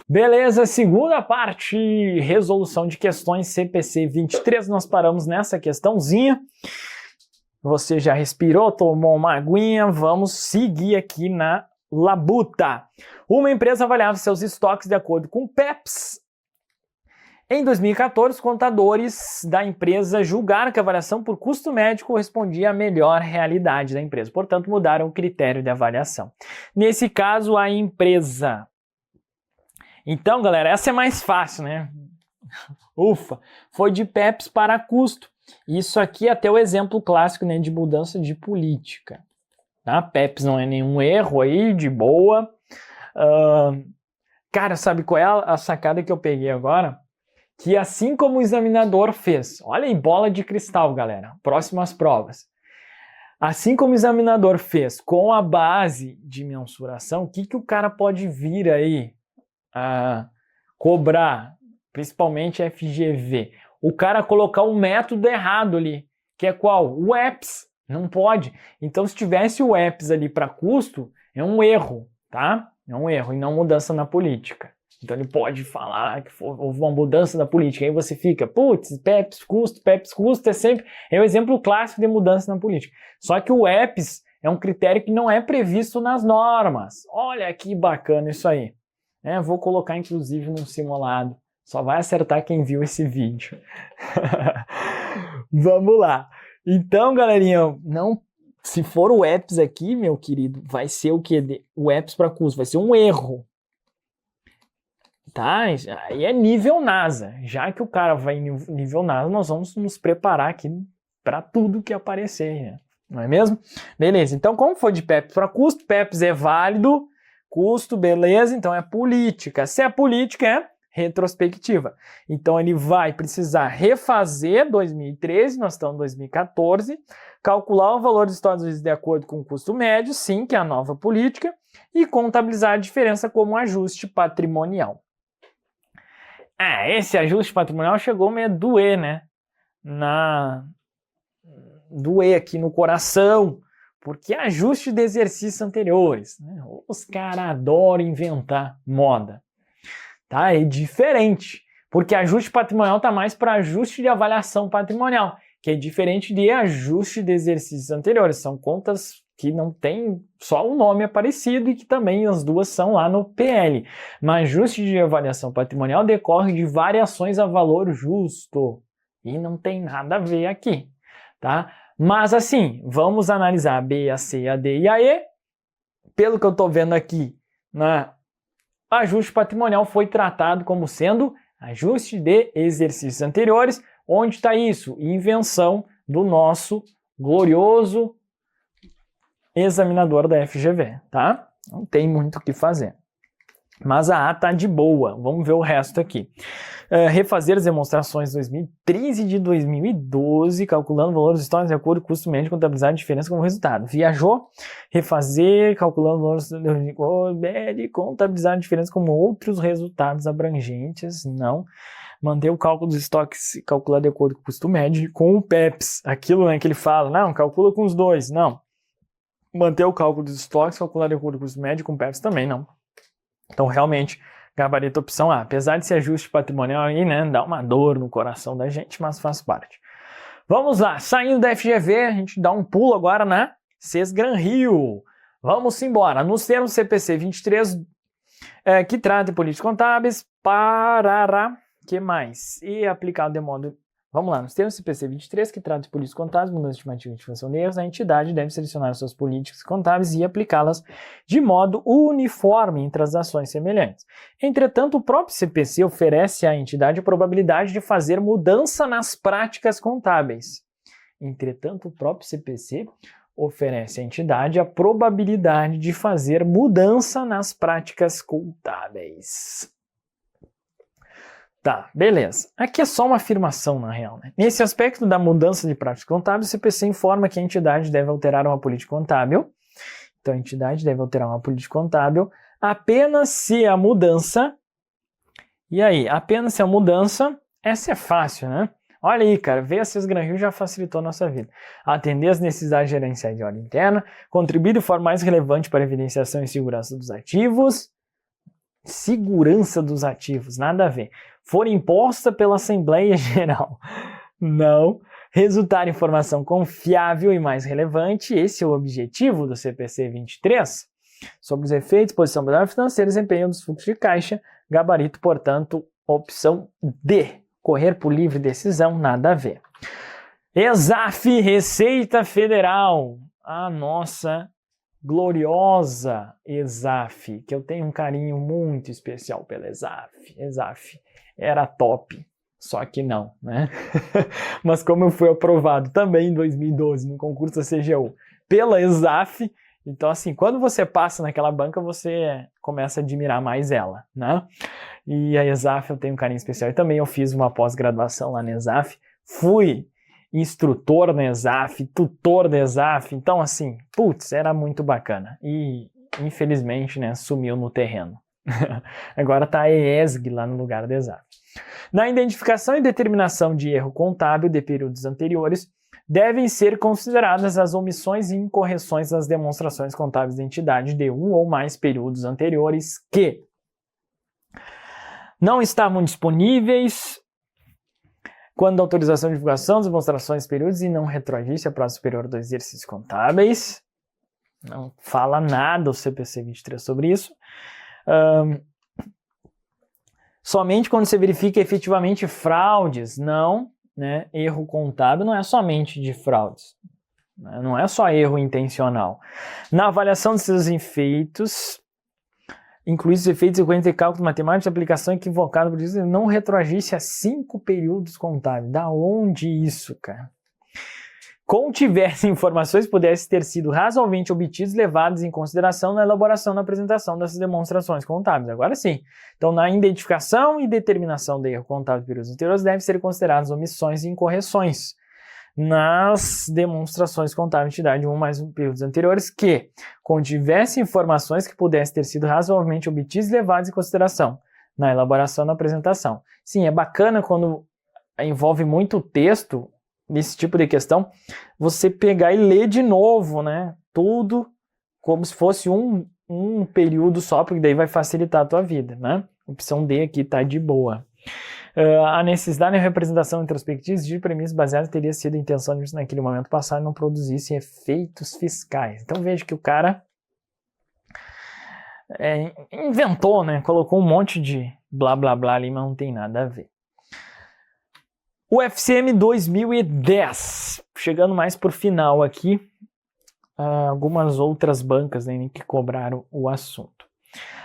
Beleza, segunda parte, resolução de questões CPC 23, nós paramos nessa questãozinha. Você já respirou, tomou uma aguinha, vamos seguir aqui na labuta. Uma empresa avaliava seus estoques de acordo com o PEPS. Em 2014, os contadores da empresa julgaram que a avaliação por custo médio correspondia à melhor realidade da empresa, portanto mudaram o critério de avaliação. Nesse caso, a empresa... Então, galera, essa é mais fácil, né? Ufa, foi de PEPS para custo. Isso aqui é até o exemplo clássico, né, de mudança de política. Tá? PEPS não é nenhum erro aí, de boa. Cara, sabe qual é a sacada que eu peguei agora? Que assim como o examinador fez, olha aí, bola de cristal, galera, próximas provas. Assim como o examinador fez com a base de mensuração, o que o cara pode vir aí a cobrar, principalmente FGV? O cara colocar um método errado ali, que é qual? O EPS, não pode. Então, se tivesse o EPS ali para custo, é um erro, tá? É um erro e não mudança na política. Então, ele pode falar que houve uma mudança na política. Aí você fica, putz, PEPS custo é o exemplo clássico de mudança na política. Só que o EPS é um critério que não é previsto nas normas. Olha que bacana isso aí. Vou colocar, inclusive, num simulado. Só vai acertar quem viu esse vídeo. Vamos lá. Então, galerinha, se for o EPS aqui, meu querido, vai ser o quê? O EPS para custo, vai ser um erro. Tá? Aí é nível NASA. Já que o cara vai em nível NASA, nós vamos nos preparar aqui para tudo que aparecer, né? Não é mesmo? Beleza. Então, como foi de PEPS para custo, PEPS é válido, custo, beleza, então é política. Se é política, é retrospectiva. Então ele vai precisar refazer 2013, nós estamos em 2014, calcular o valor dos Estados Unidos de acordo com o custo médio, sim, que é a nova política, e contabilizar a diferença como ajuste patrimonial. Esse ajuste patrimonial chegou meio a doer, né? Doer aqui no coração, porque ajuste de exercícios anteriores, né? Os caras adoram inventar moda, tá? É diferente, porque ajuste patrimonial tá mais para ajuste de avaliação patrimonial, que é diferente de ajuste de exercícios anteriores. São contas que não tem só o nome é parecido e que também as duas são lá no PL. Mas ajuste de avaliação patrimonial decorre de variações a valor justo e não tem nada a ver aqui, tá? Mas assim, vamos analisar a B, a C, a D e a E. Pelo que eu estou vendo aqui, ajuste patrimonial foi tratado como sendo ajuste de exercícios anteriores. Onde está isso? Invenção do nosso glorioso examinador da FGV, tá? Não tem muito o que fazer. Mas a A tá de boa. Vamos ver o resto aqui. Refazer as demonstrações de 2013 e de 2012, calculando valores históricos de acordo com o custo médio, contabilizar a diferença como resultado. Viajou, refazer, calculando valores de contabilizar a diferença como outros resultados abrangentes. Não. Manter o cálculo dos estoques calculado de acordo com o custo médio com o PEPS. Aquilo, né, que ele fala, não, calcula com os dois. Não. Manter o cálculo dos estoques calculado de acordo com o custo médio com o PEPS também, não. Então, realmente, gabarito opção A. Apesar de ser ajuste patrimonial aí, né, dá uma dor no coração da gente, mas faz parte. Vamos lá, saindo da FGV, a gente dá um pulo agora na Sesgran Rio. Vamos embora. Nos termos CPC 23, que trata de políticas contábeis, parará, que mais? E aplicado de modo... Vamos lá, nos termos CPC 23, que trata de políticas contábeis, mudança de estimativa de função de erros, a entidade deve selecionar suas políticas contábeis e aplicá-las de modo uniforme entre as ações semelhantes. Entretanto, o próprio CPC oferece à entidade a probabilidade de fazer mudança nas práticas contábeis. Entretanto, o próprio CPC oferece à entidade a probabilidade de fazer mudança nas práticas contábeis. Tá, beleza. Aqui é só uma afirmação, na real, né? Nesse aspecto da mudança de prática contábil, o CPC informa que a entidade deve alterar uma política contábil. Então, a entidade deve alterar uma política contábil apenas se a mudança... E aí, apenas se a mudança... Essa é fácil, né? Olha aí, cara, ver a Sesgran Rio já facilitou a nossa vida. Atender às necessidades gerenciais de ordem interna, contribuir de forma mais relevante para a evidenciação e segurança dos ativos... segurança dos ativos, nada a ver. For imposta pela Assembleia Geral, não. Resultar em informação confiável e mais relevante, esse é o objetivo do CPC 23. Sobre os efeitos, posição financeira, desempenho dos fluxos de caixa, gabarito, portanto, opção D. Correr por livre decisão, nada a ver. ESAF, Receita Federal, a nossa gloriosa ESAF, que eu tenho um carinho muito especial pela ESAF. ESAF era top, só que não, né? Mas como eu fui aprovado também em 2012 no concurso da CGU pela ESAF, então assim, quando você passa naquela banca, você começa a admirar mais ela, né? E a ESAF eu tenho um carinho especial. E também eu fiz uma pós-graduação lá na ESAF, fui instrutor na ESAF, tutor da ESAF, então assim, putz, era muito bacana. E infelizmente, né, sumiu no terreno. Agora tá a ESG lá no lugar da ESAF. Na identificação e determinação de erro contábil de períodos anteriores, devem ser consideradas as omissões e incorreções das demonstrações contábeis de entidade de um ou mais períodos anteriores que não estavam disponíveis quando a autorização de divulgação das demonstrações de períodos e não retroagisse a prazo superior dos exercícios contábeis. Não fala nada o CPC 23 sobre isso. Somente quando se verifica efetivamente fraudes, não, né? Erro contábil não é somente de fraudes, né? Não é só erro intencional. Na avaliação de seus efeitos, incluídos os efeitos sequentes de cálculo matemático de aplicação equivocada, por isso não retroagisse a 5 períodos contábeis. Da onde isso, cara? Contivessem informações pudessem ter sido razoavelmente obtidas e levadas em consideração na elaboração e na apresentação dessas demonstrações contábeis. Agora sim. Então, na identificação e determinação do erro contábil de períodos anteriores, devem ser consideradas omissões e incorreções nas demonstrações contábeis de entidade de um ou mais períodos anteriores que contivessem informações que pudessem ter sido razoavelmente obtidas e levadas em consideração na elaboração e na apresentação. Sim, é bacana quando envolve muito texto, nesse tipo de questão, você pegar e ler de novo, né? Tudo como se fosse um período só, porque daí vai facilitar a tua vida, né? Opção D aqui tá de boa. A necessidade de representação introspectiva de premissas baseadas teria sido a intenção de naquele momento passado não produzisse efeitos fiscais. Então veja que o cara inventou, né? Colocou um monte de blá blá blá ali, mas não tem nada a ver. O FCM 2010, chegando mais por final aqui, algumas outras bancas, né, que cobraram o assunto.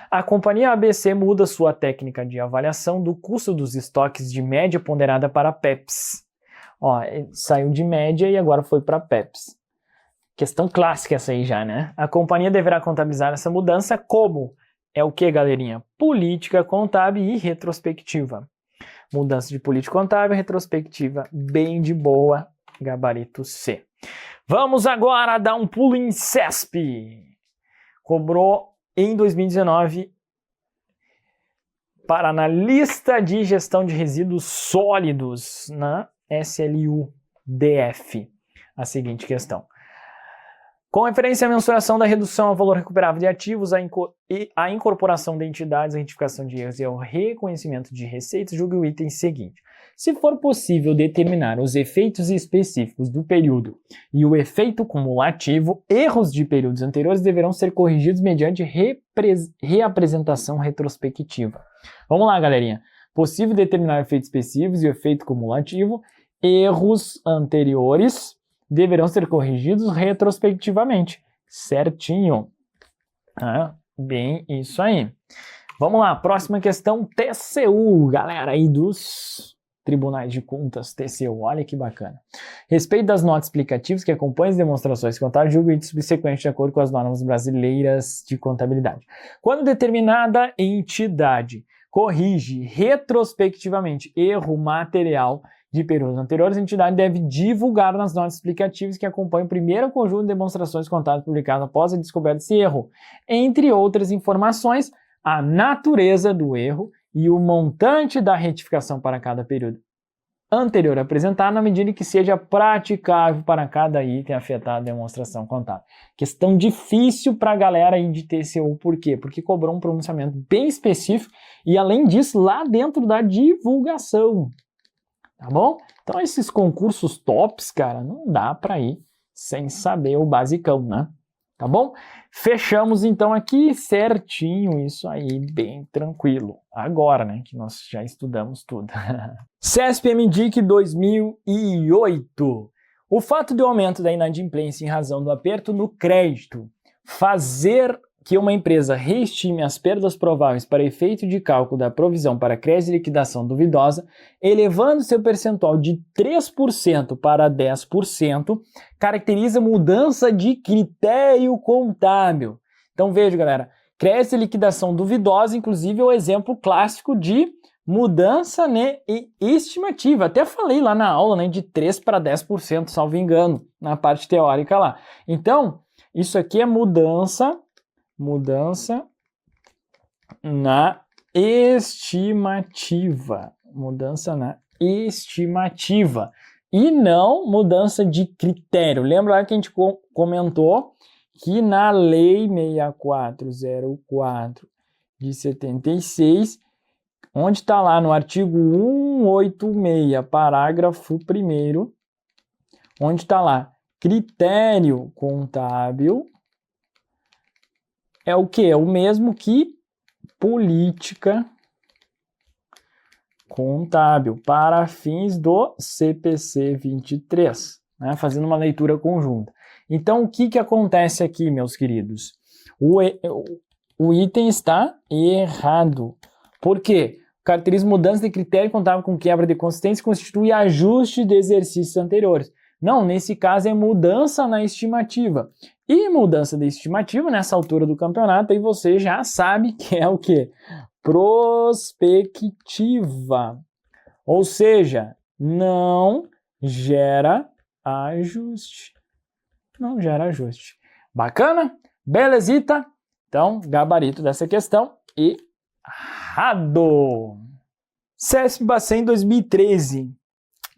A companhia ABC muda sua técnica de avaliação do custo dos estoques de média ponderada para PEPs. Ó, saiu de média e agora foi para PEPs. Questão clássica essa aí já, né? A companhia deverá contabilizar essa mudança como? É o que, galerinha? Política contábil e retrospectiva. Mudança de política contábil, retrospectiva, bem de boa, gabarito C. Vamos agora dar um pulo em CESP. Cobrou em 2019 para analista de gestão de resíduos sólidos na SLU-DF. A seguinte questão. Com referência à mensuração da redução ao valor recuperável de ativos, a incorporação de entidades, a retificação de erros e o reconhecimento de receitas, julgue o item seguinte. Se for possível determinar os efeitos específicos do período e o efeito cumulativo, erros de períodos anteriores deverão ser corrigidos mediante reapresentação retrospectiva. Vamos lá, galerinha. Possível determinar efeitos específicos e o efeito cumulativo, erros anteriores deverão ser corrigidos retrospectivamente. Certinho. Bem, isso aí. Vamos lá, próxima questão, TCU, galera aí dos Tribunais de Contas, TCU, olha que bacana. Respeito das notas explicativas que acompanham as demonstrações contábeis, julgo item subsequente de acordo com as normas brasileiras de contabilidade. Quando determinada entidade corrige retrospectivamente erro material de períodos anteriores, a entidade deve divulgar nas notas explicativas que acompanham o primeiro conjunto de demonstrações contábeis publicado após a descoberta desse erro, entre outras informações, a natureza do erro e o montante da retificação para cada período. anterior apresentar na medida em que seja praticável para cada item afetado a demonstração contábil. Questão difícil para a galera aí de TCU, por quê? Porque cobrou um pronunciamento bem específico e, além disso, lá dentro da divulgação, tá bom? Então, esses concursos tops, cara, não dá para ir sem saber o basicão, né? Tá bom? Fechamos então aqui certinho, isso aí, bem tranquilo. Agora, né, que nós já estudamos tudo. CESP-MDIC 2008. O fato de aumento da inadimplência em razão do aperto no crédito fazer que uma empresa reestime as perdas prováveis para efeito de cálculo da provisão para crédito e liquidação duvidosa, elevando seu percentual de 3% para 10%, caracteriza mudança de critério contábil. Então veja, galera, crédito e liquidação duvidosa, inclusive, é o exemplo clássico de mudança, né, estimativa. Até falei lá na aula, né, de 3 para 10%, salvo engano, na parte teórica lá. Então, isso aqui é mudança na estimativa. Mudança na estimativa. E não mudança de critério. Lembra lá que a gente comentou que na Lei 6404 de 76, onde está lá no artigo 186, parágrafo 1º, onde está lá, critério contábil, é o que? É o mesmo que política contábil para fins do CPC 23, né? Fazendo uma leitura conjunta. Então, o que acontece aqui, meus queridos? O item está errado. Por quê? Caracteriza mudança de critério contábil com quebra de consistência e constitui ajuste de exercícios anteriores. Não, nesse caso é mudança na estimativa. E mudança de estimativa, nessa altura do campeonato, aí você já sabe que é o quê? Prospectiva. Ou seja, não gera ajuste. Não gera ajuste. Bacana? Belezita? Então, gabarito dessa questão, errado. CESP-Bacen 2013.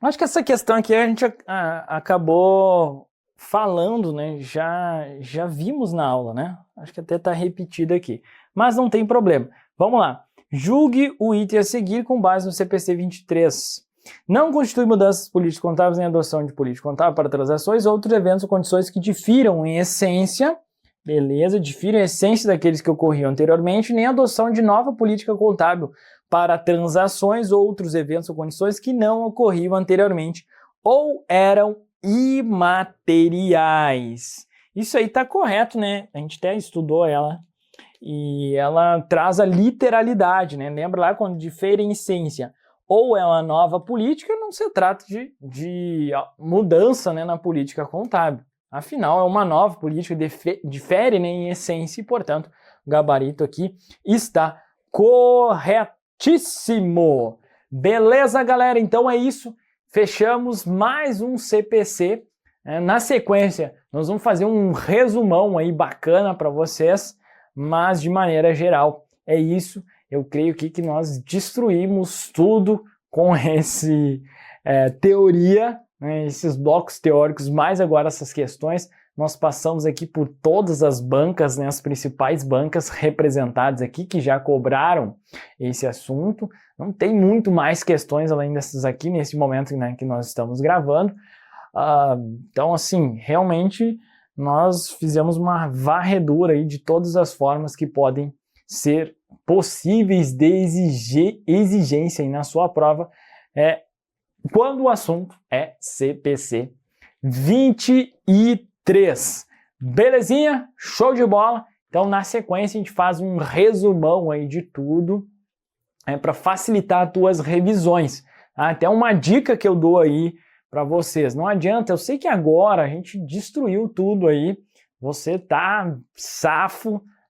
Acho que essa questão aqui a gente acabou falando, né? Já vimos na aula, né? Acho que até está repetido aqui. Mas não tem problema. Vamos lá. Julgue o item a seguir com base no CPC 23. Não constitui mudanças políticas contábeis nem adoção de política contábil para transações ou outros eventos ou condições que difiram em essência, beleza, difiram em essência daqueles que ocorriam anteriormente, nem adoção de nova política contábil para transações ou outros eventos ou condições que não ocorriam anteriormente ou eram imateriais. Isso aí está correto, né? A gente até estudou ela e ela traz a literalidade, né? Lembra lá quando difere em essência ou é uma nova política, não se trata de mudança, né, na política contábil. Afinal, é uma nova política, difere, né, em essência e, portanto, o gabarito aqui está corretíssimo. Beleza, galera? Então é isso. Fechamos mais um CPC. Na sequência, nós vamos fazer um resumão aí bacana para vocês, mas de maneira geral é isso. Eu creio que nós destruímos tudo com esse teoria, né, esses blocos teóricos, mais agora essas questões. Nós passamos aqui por todas as bancas, né, as principais bancas representadas aqui, que já cobraram esse assunto. Não tem muito mais questões além dessas aqui, nesse momento, né, que nós estamos gravando. Então, assim, realmente nós fizemos uma varredura aí de todas as formas que podem ser possíveis de exigência aí na sua prova, quando o assunto é CPC 23. Belezinha? Show de bola? Então, na sequência, a gente faz um resumão aí de tudo para facilitar as tuas revisões. Até uma dica que eu dou aí para vocês. Não adianta, eu sei que agora a gente destruiu tudo aí, você tá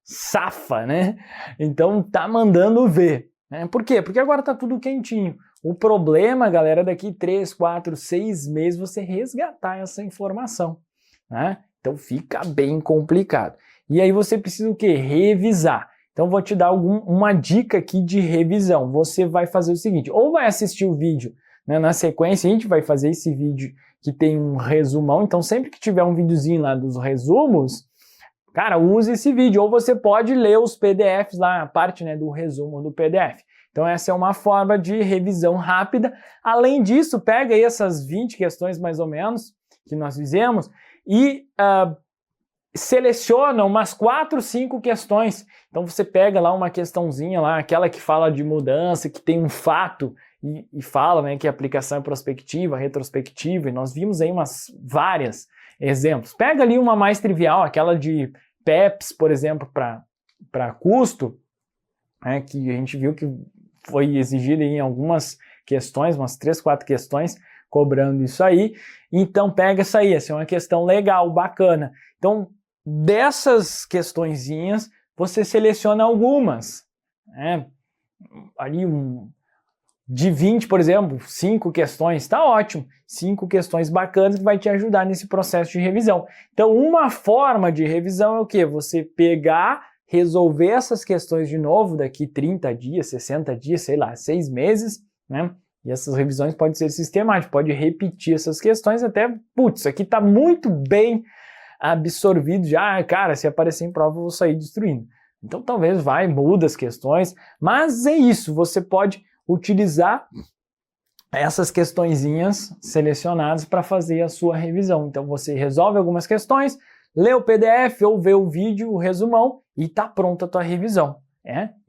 safa, né? Então tá mandando ver, né? Por quê? Porque agora tá tudo quentinho. O problema, galera, daqui 3, 4, 6 meses você resgatar essa informação, né? Então fica bem complicado. E aí você precisa o quê? Revisar. Então vou te dar uma dica aqui de revisão. Você vai fazer o seguinte, ou vai assistir o vídeo né? Na sequência, a gente vai fazer esse vídeo que tem um resumão, então sempre que tiver um videozinho lá dos resumos, cara, use esse vídeo, ou você pode ler os PDFs lá, a parte, né, do resumo do PDF. Então essa é uma forma de revisão rápida. Além disso, pega aí essas 20 questões mais ou menos que nós fizemos e seleciona umas 4, 5 questões. Então você pega lá uma questãozinha lá, aquela que fala de mudança, que tem um fato e fala, né, que a aplicação é prospectiva, retrospectiva, e nós vimos aí várias exemplos. Pega ali uma mais trivial, aquela de PEPs, por exemplo, para custo, né, que a gente viu que foi exigida em algumas questões, umas 3, 4 questões, cobrando isso aí. Então pega essa aí, essa é uma questão legal, bacana. Então, dessas questõezinhas, você seleciona algumas, né? Ali de 20, por exemplo, 5 questões, tá ótimo. 5 questões bacanas que vai te ajudar nesse processo de revisão. Então, uma forma de revisão é o quê? Você pegar, resolver essas questões de novo daqui 30 dias, 60 dias, sei lá, 6 meses, né? E essas revisões podem ser sistemáticas, pode repetir essas questões até, putz, isso aqui tá muito bem absorvido já, cara, se aparecer em prova eu vou sair destruindo. Então talvez muda as questões, mas é isso, você pode utilizar essas questõezinhas selecionadas para fazer a sua revisão. Então você resolve algumas questões, lê o PDF ou vê o vídeo, o resumão, e tá pronta a tua revisão.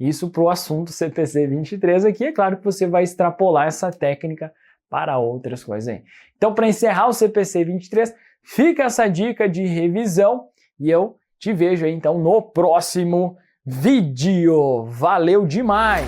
Isso para o assunto CPC 23 aqui, é claro que você vai extrapolar essa técnica para outras coisas aí. Então, para encerrar o CPC 23, fica essa dica de revisão e eu te vejo aí então no próximo vídeo. Valeu demais!